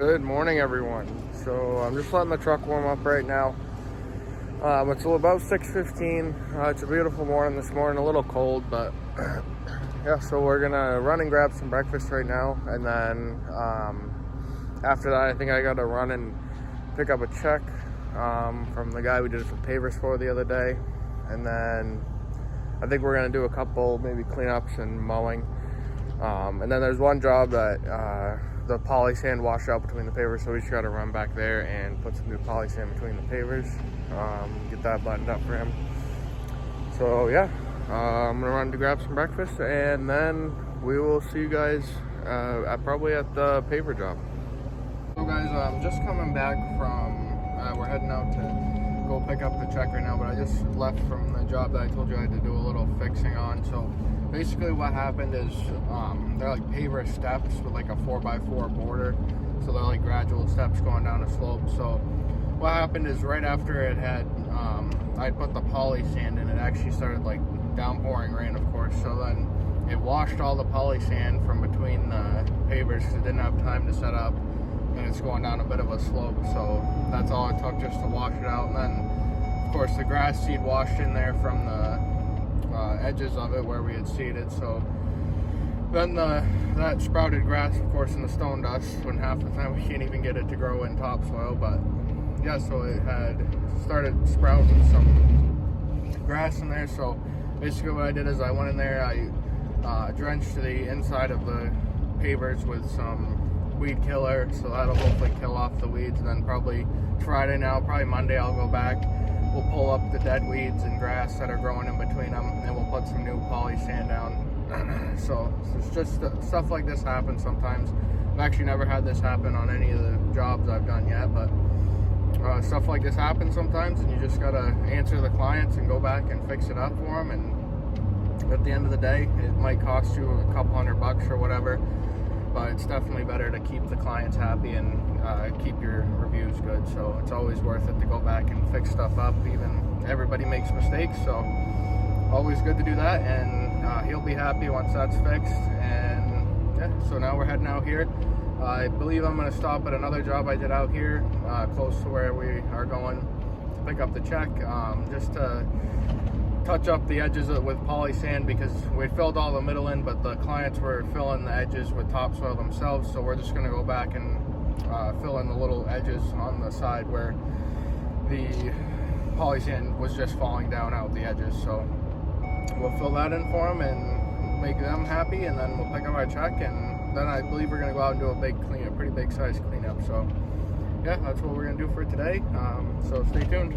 Good morning, everyone. So I'm just letting the truck warm up right now. It's about 6:15. It's a beautiful morning this morning, a little cold, but yeah. So we're gonna run and grab some breakfast right now, and then after that, I think I gotta run and pick up a check from the guy we did some pavers for the other day, and then I think we're gonna do a couple maybe cleanups and mowing, and then there's one job that the poly sand washed out between the pavers, so we just got to run back there and put some new poly sand between the pavers, get that buttoned up for him. So yeah, I'm gonna run to grab some breakfast, and then we will see you guys probably at the paver job. So guys, I'm just coming back from we're heading out to go pick up the check right now, but I just left from the job that I told you I had to do a little fixing on. So basically what happened is they're like paver steps with like a 4x4 border, so they're like gradual steps going down a slope. So what happened is right after it had I put the poly sand in, it actually started like downpouring rain, of course. So then it washed all the poly sand from between the pavers because it didn't have time to set up, and it's going down a bit of a slope. So that's all it took just to wash it out. And then of course the grass seed washed in there from the edges of it where we had seeded. So then that sprouted grass, of course, in the stone dust, when half the time we can't even get it to grow in topsoil. But yeah, so it had started sprouting some grass in there. So basically what I did is I went in there, I drenched the inside of the pavers with some weed killer, so that'll hopefully kill off the weeds. And then probably Friday now, probably Monday, I'll go back. We'll pull up the dead weeds and grass that are growing in between them, and we'll put some new poly sand down. So it's just stuff like this happens sometimes. I've actually never had this happen on any of the jobs I've done yet, but stuff like this happens sometimes, and you just gotta answer the clients and go back and fix it up for them. And at the end of the day, it might cost you a couple $100 or whatever, but it's definitely better to keep the clients happy and keep your reviews good. So it's always worth it to go back and fix stuff up. Even everybody makes mistakes, so always good to do that. And he'll be happy once that's fixed. And yeah, so now we're heading out here. I believe I'm going to stop at another job I did out here close to where we are going to pick up the check, just to touch up the edges with poly sand, because we filled all the middle in, but the clients were filling the edges with topsoil themselves. So we're just going to go back and fill in the little edges on the side where the poly sand was just falling down out the edges. So we'll fill that in for them and make them happy, and then we'll pick up our check, and then I believe we're going to go out and do a big cleanup, pretty big size cleanup. So yeah, that's what we're going to do for today. So stay tuned.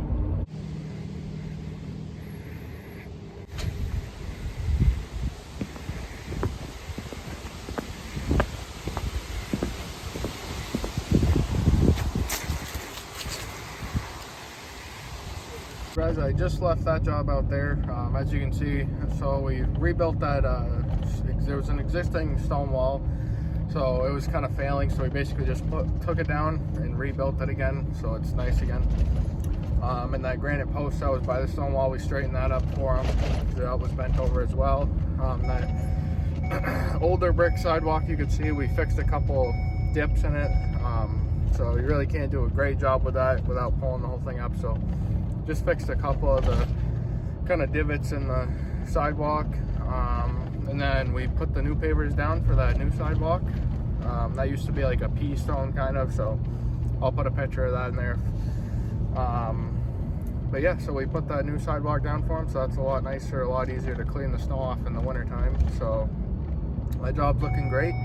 Guys, I just left that job out there, as you can see. So we rebuilt that, there was an existing stone wall, so it was kind of failing, so we basically just took it down and rebuilt it again, so it's nice again. And that granite post that was by the stone wall, we straightened that up for them, because that was bent over as well. That older brick sidewalk, you can see we fixed a couple dips in it, so you really can't do a great job with that without pulling the whole thing up. So just fixed a couple of the kind of divots in the sidewalk, and then we put the new pavers down for that new sidewalk. That used to be like a pea stone kind of, so I'll put a picture of that in there. But yeah, so we put that new sidewalk down for them, so that's a lot nicer, a lot easier to clean the snow off in the winter time. So that job's looking great.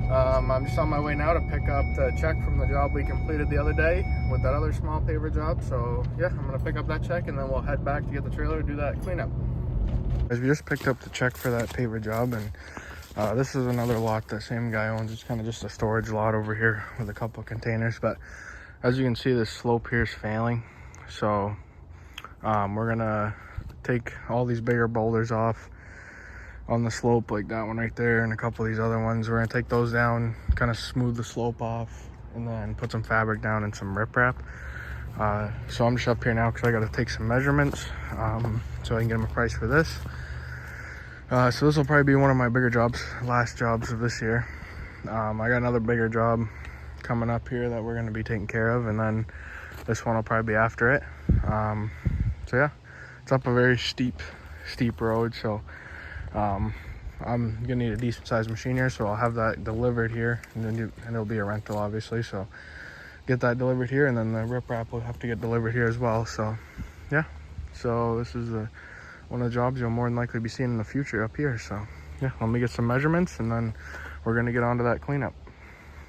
I'm just on my way now to pick up the check from the job we completed the other day with that other small paver job. So yeah, I'm gonna pick up that check, and then we'll head back to get the trailer to do that cleanup. As we just picked up the check for that paver job, and this is another lot the same guy owns. It's kind of just a storage lot over here with a couple of containers, but as you can see, this slope here is failing. So we're gonna take all these bigger boulders off on the slope, like that one right there and a couple of these other ones. We're gonna take those down, kind of smooth the slope off, and then put some fabric down and some riprap. So I'm just up here now because I got to take some measurements, so I can get them a price for this. So this will probably be one of my bigger jobs, last jobs of this year. I got another bigger job coming up here that we're going to be taking care of, and then this one will probably be after it. So yeah, it's up a very steep road, so I'm gonna need a decent sized machine here, so I'll have that delivered here, and it'll be a rental obviously, so get that delivered here, and then the riprap will have to get delivered here as well. So yeah, so this is one of the jobs you'll more than likely be seeing in the future up here. So yeah, let me get some measurements, and then we're gonna get on to that cleanup.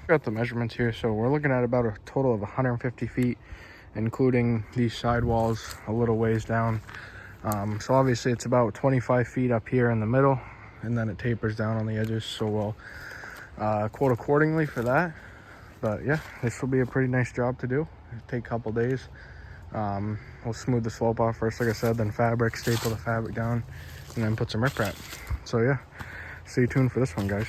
Got the measurements here, so we're looking at about a total of 150 feet, including these sidewalls a little ways down. So obviously it's about 25 feet up here in the middle, and then it tapers down on the edges, so we'll quote accordingly for that. But yeah, this will be a pretty nice job to do. It'll take a couple days. We'll smooth the slope off first, like I said, then staple the fabric down, and then put some riprap. So yeah, stay tuned for this one, guys.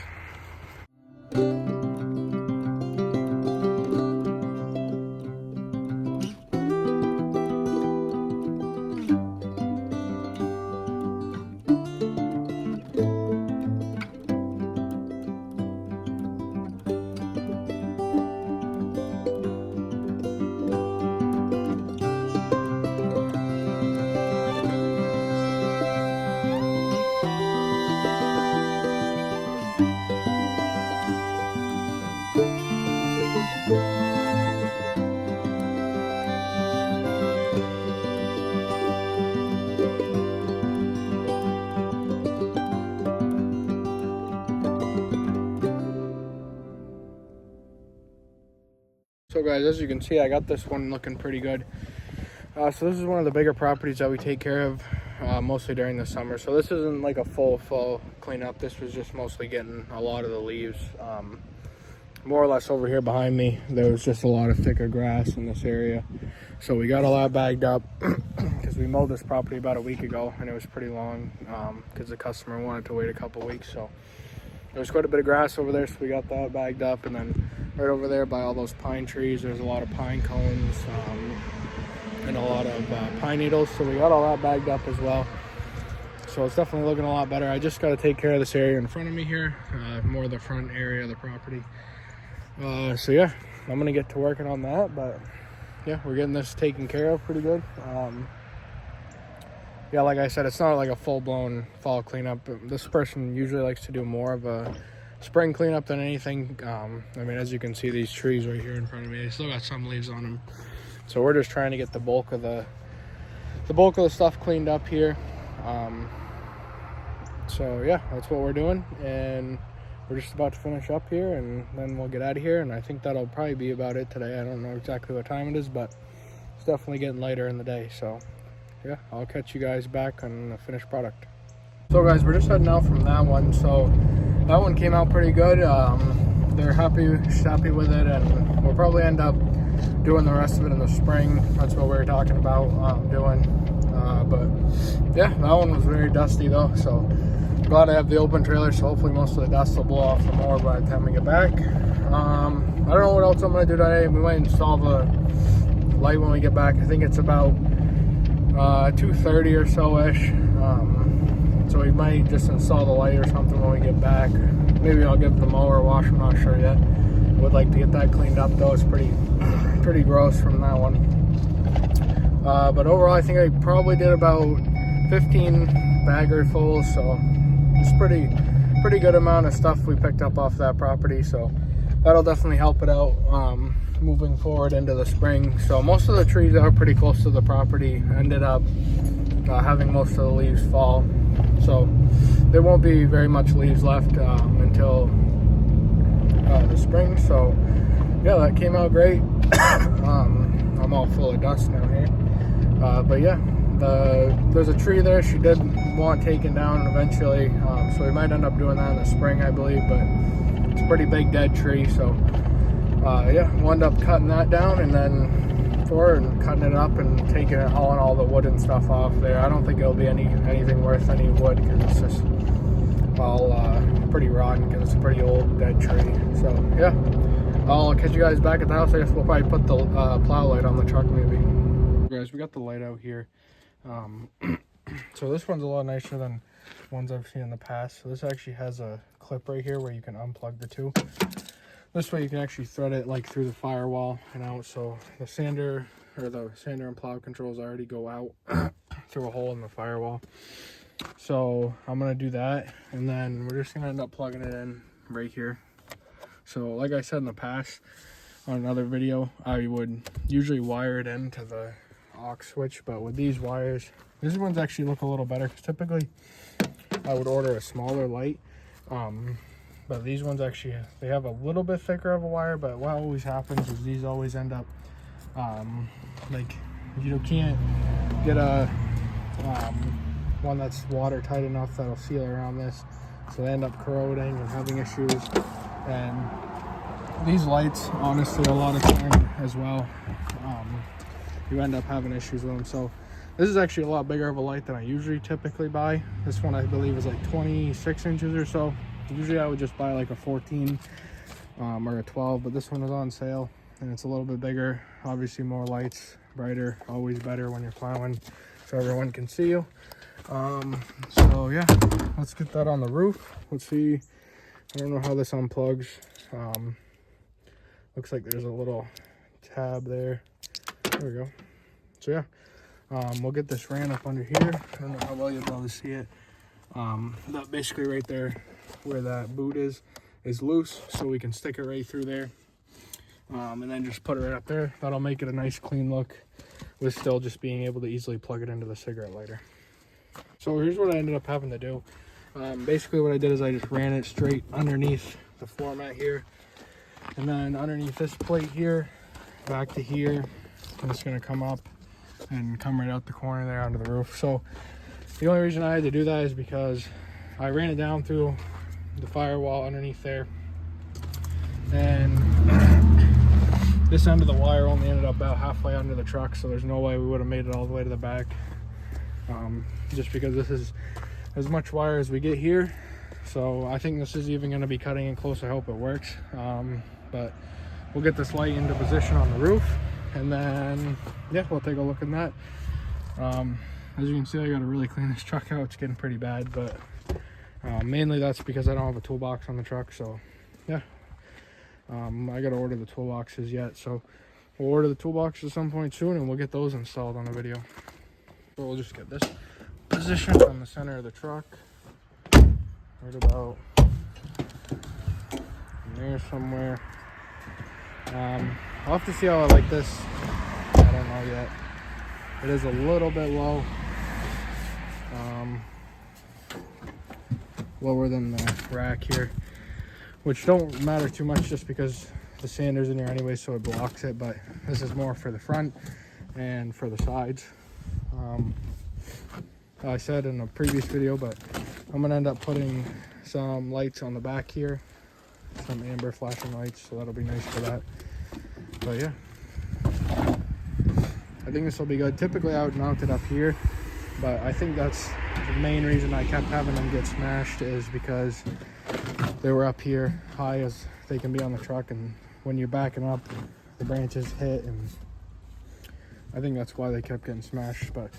So guys, as you can see, I got this one looking pretty good. So this is one of the bigger properties that we take care of mostly during the summer. So this isn't like a full cleanup. This was just mostly getting a lot of the leaves. More or less over here behind me, there was just a lot of thicker grass in this area. So we got all that bagged up because we mowed this property about a week ago, and it was pretty long because the customer wanted to wait a couple weeks. So there was quite a bit of grass over there, so we got that bagged up. And then right over there by all those pine trees, there's a lot of pine cones and a lot of pine needles, so we got all that bagged up as well. So it's definitely looking a lot better. I just got to take care of this area in front of me here, more the front area of the property. So yeah, I'm gonna get to working on that, but yeah, we're getting this taken care of pretty good. Yeah, like I said, it's not like a full-blown fall cleanup. This person usually likes to do more of a spring cleanup than anything. I mean, as you can see, these trees right here in front of me, they still got some leaves on them. So we're just trying to get the bulk of the stuff cleaned up here. So yeah, that's what we're doing, and we're just about to finish up here, and then we'll get out of here. And I think that'll probably be about it today. I don't know exactly what time it is, but it's definitely getting later in the day. So yeah, I'll catch you guys back on the finished product. So guys, we're just heading out from that one. So that one came out pretty good. They're happy with it, and we'll probably end up doing the rest of it in the spring. That's what we were talking about doing. But yeah, that one was very dusty though, so glad I have the open trailer, so hopefully most of the dust will blow off the mower by the time we get back. I don't know what else I'm going to do today. We might install the light when we get back. I think it's about 2:30 or so-ish. So we might just install the light or something when we get back. Maybe I'll give the mower a wash, I'm not sure yet. Would like to get that cleaned up though. It's pretty gross from that one. But overall, I think I probably did about 15 bagger fulls, so it's pretty good amount of stuff we picked up off that property. So that'll definitely help it out moving forward into the spring. So most of the trees that are pretty close to the property ended up having most of the leaves fall. So there won't be very much leaves left until the spring. So yeah, that came out great. I'm all full of dust now here. But yeah, there's a tree there she did want taken down eventually. So we might end up doing that in the spring, I believe, but it's a pretty big dead tree. So yeah, we'll end up cutting that down and then cutting it up and hauling all the wood and stuff off there. I don't think it'll be anything worth any wood because it's just all pretty rotten because it's a pretty old dead tree. So yeah, I'll catch you guys back at the house. I guess we'll probably put the plow light on the truck maybe. Guys, we got the light out here. So this one's a lot nicer than ones I've seen in the past. So this actually has a clip right here where you can unplug the two. This way you can actually thread it like through the firewall and out, so the sander and plow controls already go out through a hole in the firewall. So I'm gonna do that, and then we're just gonna end up plugging it in right here. So like I said in the past on another video, I would usually wire it into the aux switch, but with these wires, these ones actually look a little better, because typically I would order a smaller light, but these ones actually, they have a little bit thicker of a wire. But what always happens is these always end up like, you can't get a one that's watertight enough that'll seal around this, so they end up corroding and having issues. And these lights, honestly, a lot of time as well, you end up having issues with them. So this is actually a lot bigger of a light than I usually typically buy. This one I believe is like 26 inches or so. Usually I would just buy like a 14 or a 12, but this one is on sale and it's a little bit bigger. Obviously more lights, brighter, always better when you're plowing, so everyone can see you. So yeah, let's get that on the roof. Let's see, I don't know how this unplugs. Looks like there's a little tab there. There we go. So yeah, we'll get this ran up under here. I don't know how well you'll be able to see it. That basically right there where that boot is loose, so we can stick it right through there, and then just put it right up there. That'll make it a nice clean look with still just being able to easily plug it into the cigarette lighter. So here's what I ended up having to do. Basically what I did is I just ran it straight underneath the floor mat here, and then underneath this plate here back to here, and it's going to come up and come right out the corner there onto the roof. So the only reason I had to do that is because I ran it down through the firewall underneath there, and this end of the wire only ended up about halfway under the truck, so there's no way we would have made it all the way to the back, just because this is as much wire as we get here. So I think this is even going to be cutting in close. I hope it works, but we'll get this light into position on the roof, and then yeah, we'll take a look at that. As you can see, I got to really clean this truck out. It's getting pretty bad, but mainly that's because I don't have a toolbox on the truck. So yeah, I got to order the toolboxes yet, so we'll order the toolboxes at some point soon, and we'll get those installed on the video. So we'll just get this positioned on the center of the truck, right about there somewhere. I'll have to see how I like this. I don't know yet. It is a little bit low, lower than the rack here, which don't matter too much just because the sander's in here anyway, so it blocks it. But this is more for the front and for the sides. I said in a previous video, but I'm gonna end up putting some lights on the back here, some amber flashing lights, so that'll be nice for that. But yeah, I think this will be good. Typically I would mount it up here, but I think that's the main reason I kept having them get smashed, is because they were up here high as they can be on the truck, and when you're backing up, the branches hit, and I think that's why they kept getting smashed. But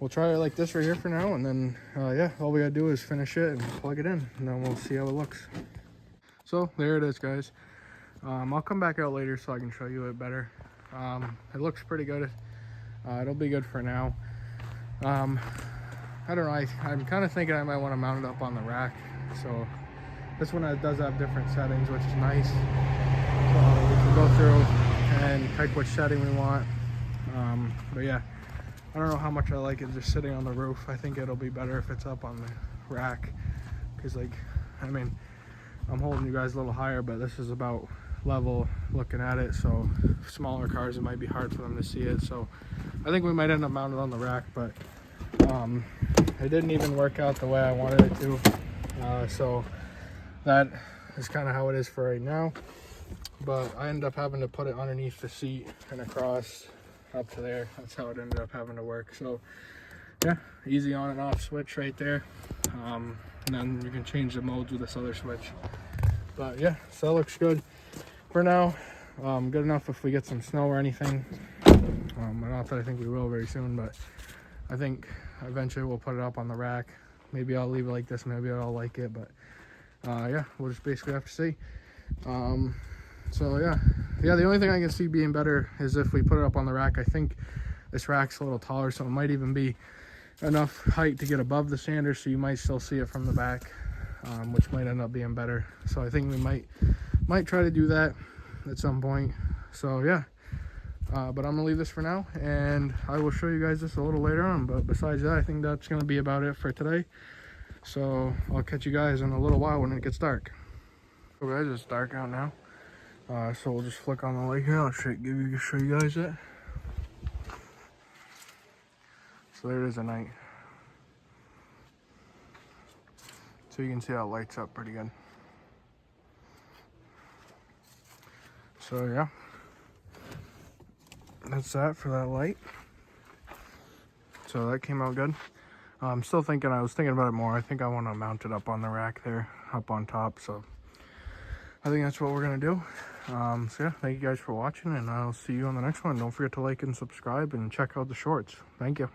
we'll try it like this right here for now, and then yeah, all we gotta do is finish it and plug it in, and then we'll see how it looks. So there it is, guys. I'll come back out later so I can show you it better. It looks pretty good. It'll be good for now. I don't know, I'm kind of thinking I might want to mount it up on the rack. So this one does have different settings, which is nice. So we can go through and pick which setting we want. But yeah, I don't know how much I like it just sitting on the roof. I think it'll be better if it's up on the rack, because like, I mean, I'm holding you guys a little higher, but this is about level looking at it, so smaller cars, it might be hard for them to see it. So I think we might end up mounted on the rack, but it didn't even work out the way I wanted it to, so that is kind of how it is for right now. But I ended up having to put it underneath the seat and across up to there. That's how it ended up having to work. So yeah, easy on and off switch right there, and then you can change the modes with this other switch. But yeah, so that looks good for now. Good enough if we get some snow or anything. Not that I think we will very soon, but I think eventually we'll put it up on the rack. Maybe I'll leave it like this, maybe I'll like it, but yeah, we'll just basically have to see. So yeah, the only thing I can see being better is if we put it up on the rack. I think this rack's a little taller, so it might even be enough height to get above the sander, so you might still see it from the back, which might end up being better. So I think we might try to do that at some point. So yeah, but I'm gonna leave this for now, and I will show you guys this a little later on. But besides that, I think that's gonna be about it for today. So I'll catch you guys in a little while when it gets dark. So guys, it's dark out now. So we'll just flick on the light here. I'll show you guys it. So there it is at night. So you can see how it lights up pretty good. So yeah, that's that for that light. So that came out good. I'm still thinking, I was thinking about it more. I think I want to mount it up on the rack there, up on top. So I think that's what we're gonna do. So yeah, thank you guys for watching, and I'll see you on the next one. Don't forget to like and subscribe and check out the shorts. Thank you.